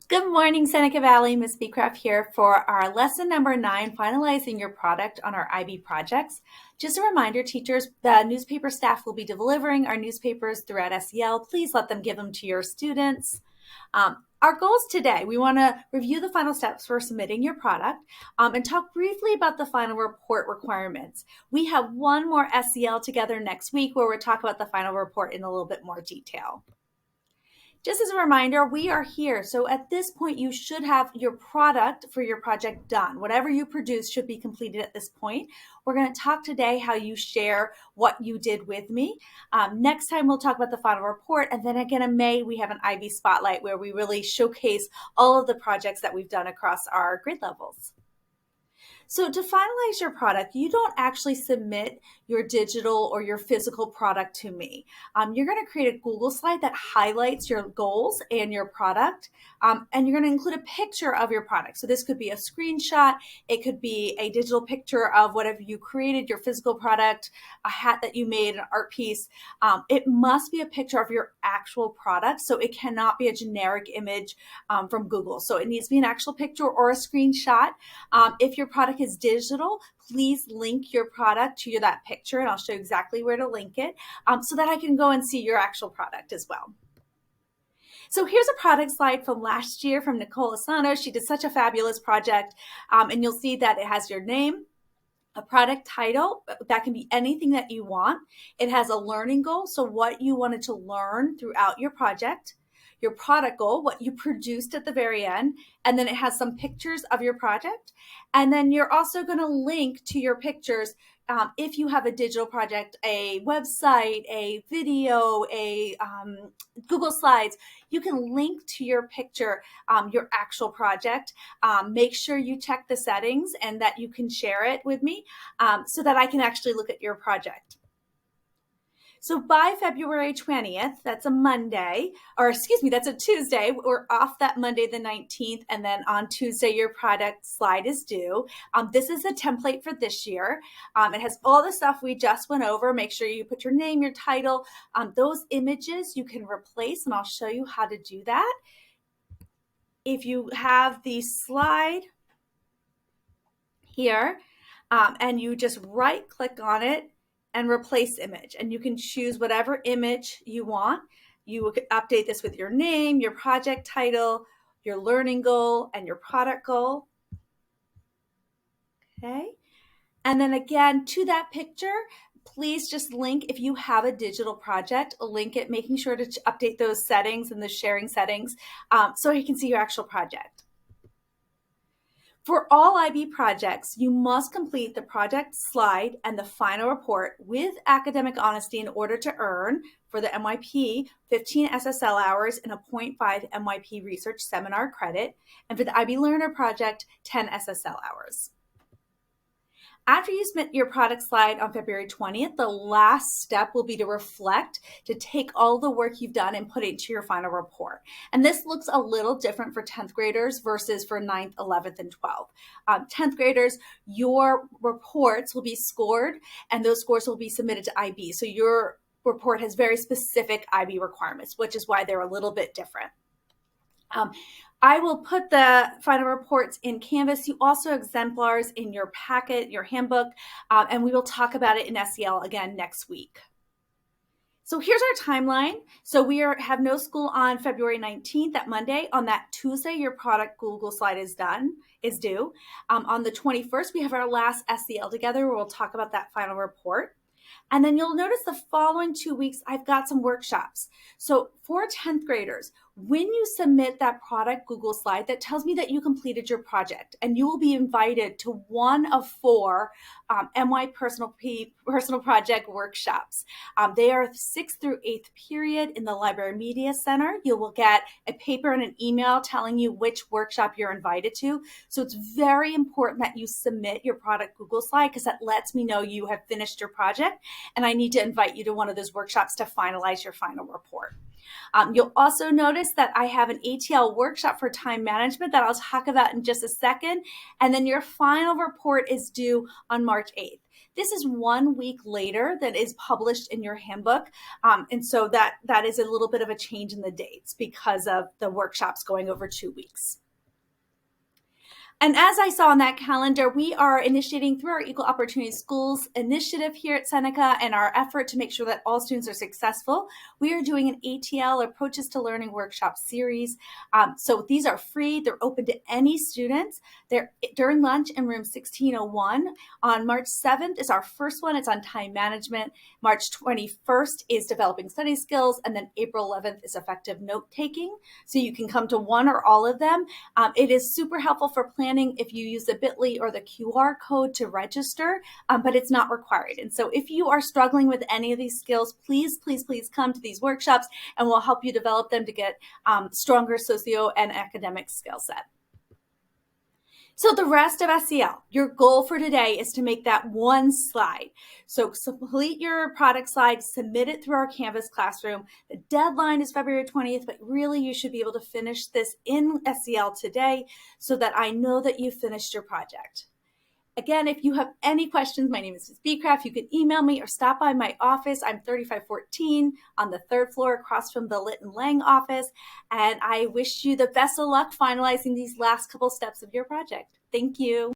Good morning, Seneca Valley. Ms. Beecraft here for our lesson number 9, finalizing your product on our IB projects. Just a reminder, teachers, the newspaper staff will be delivering our newspapers throughout SEL. Please let them give them to your students. Our goals today, we want to review the final steps for submitting your product and talk briefly about the final report requirements. We have one more SEL together next week where we'll talk about the final report in a little bit more detail. Just as a reminder, we are here. So at this point, you should have your product for your project done. Whatever you produce should be completed at this point. We're going to talk today how you share what you did with me. Next time, we'll talk about the final report. And then again in May, we have an IB Spotlight where we really showcase all of the projects that we've done across our grade levels. So to finalize your product, you don't actually submit your digital or your physical product to me. You're going to create a Google slide that highlights your goals and your product, and you're going to include a picture of your product. So this could be a screenshot, it could be a digital picture of whatever you created, your physical product, a hat that you made, an art piece. It must be a picture of your actual product, so it cannot be a generic image from Google. So it needs to be an actual picture or a screenshot. If your product is digital, please link your product to that picture, and I'll show you exactly where to link it so that I can go and see your actual product as well. So here's a product slide from last year from Nicole Asano. She did such a fabulous project, and you'll see that it has your name, a product title, that can be anything that you want. It has a learning goal, so what you wanted to learn throughout your project, your product goal, what you produced at the very end, and then it has some pictures of your project. And then you're also going to link to your pictures if you have a digital project, a website, a video, a Google Slides, you can link to your picture, your actual project. Make sure you check the settings and that you can share it with me so that I can actually look at your project. So by February 20th, that's a Monday, or excuse me, that's a Tuesday. We're off that Monday the 19th, and then on Tuesday, your product slide is due. This is a template for this year. It has all the stuff we just went over. Make sure you put your name, your title. Those images you can replace, and I'll show you how to do that. If you have the slide here, and you just right-click on it, and replace image, and you can choose whatever image you want. You will update this with your name, your project title, your learning goal, and your product goal. Okay, and then again to that picture, please just link, if you have a digital project, link it, making sure to update those settings and the sharing settings so you can see your actual project. For all IB projects, you must complete the project slide and the final report with academic honesty in order to earn, for the MYP, 15 SSL hours and a 0.5 MYP research seminar credit, and for the IB Learner project, 10 SSL hours. After you submit your product slide on February 20th, the last step will be to reflect, to take all the work you've done and put it into your final report. And this looks a little different for 10th graders versus for 9th, 11th, and 12th. 10th graders, your reports will be scored, and those scores will be submitted to IB. So your report has very specific IB requirements, which is why they're a little bit different. I will put the final reports in Canvas. You also have exemplars in your packet, your handbook, and we will talk about it in SEL again next week. So here's our timeline. So we have no school on February 19th, that Monday. On that Tuesday, your product Google slide is due. On the 21st, we have our last SEL together where we'll talk about that final report. And then you'll notice the following 2 weeks, I've got some workshops. So for 10th graders, when you submit that product Google slide, that tells me that you completed your project, and you will be invited to one of 4 MY Personal Project workshops. They are 6th through 8th period in the Library Media Center. You will get a paper and an email telling you which workshop you're invited to. So it's very important that you submit your product Google slide, because that lets me know you have finished your project, and I need to invite you to one of those workshops to finalize your final report. You'll also notice that I have an ATL workshop for time management that I'll talk about in just a second. And then your final report is due on March 8th. This is 1 week later than is published in your handbook. And so that is a little bit of a change in the dates because of the workshops going over 2 weeks. And as I saw on that calendar, we are initiating through our Equal Opportunity Schools initiative here at Seneca and our effort to make sure that all students are successful. We are doing an ATL, Approaches to Learning Workshop series. So these are free. They're open to any students. They're during lunch in room 1601. On March 7th is our first one. It's on time management. March 21st is developing study skills. And then April 11th is effective note taking. So you can come to one or all of them. It is super helpful for planning if you use the bit.ly or the QR code to register, but it's not required. And so if you are struggling with any of these skills, please, please, please come to these workshops and we'll help you develop them to get stronger socio and academic skill set. So the rest of SEL, your goal for today is to make that one slide. So complete your product slide, submit it through our Canvas classroom. The deadline is February 20th, but really you should be able to finish this in SEL today so that I know that you finished your project. Again, if you have any questions, my name is Ms. Beecraft. You can email me or stop by my office. I'm 3514 on the 3rd floor across from the Litton Lang office. And I wish you the best of luck finalizing these last couple steps of your project. Thank you.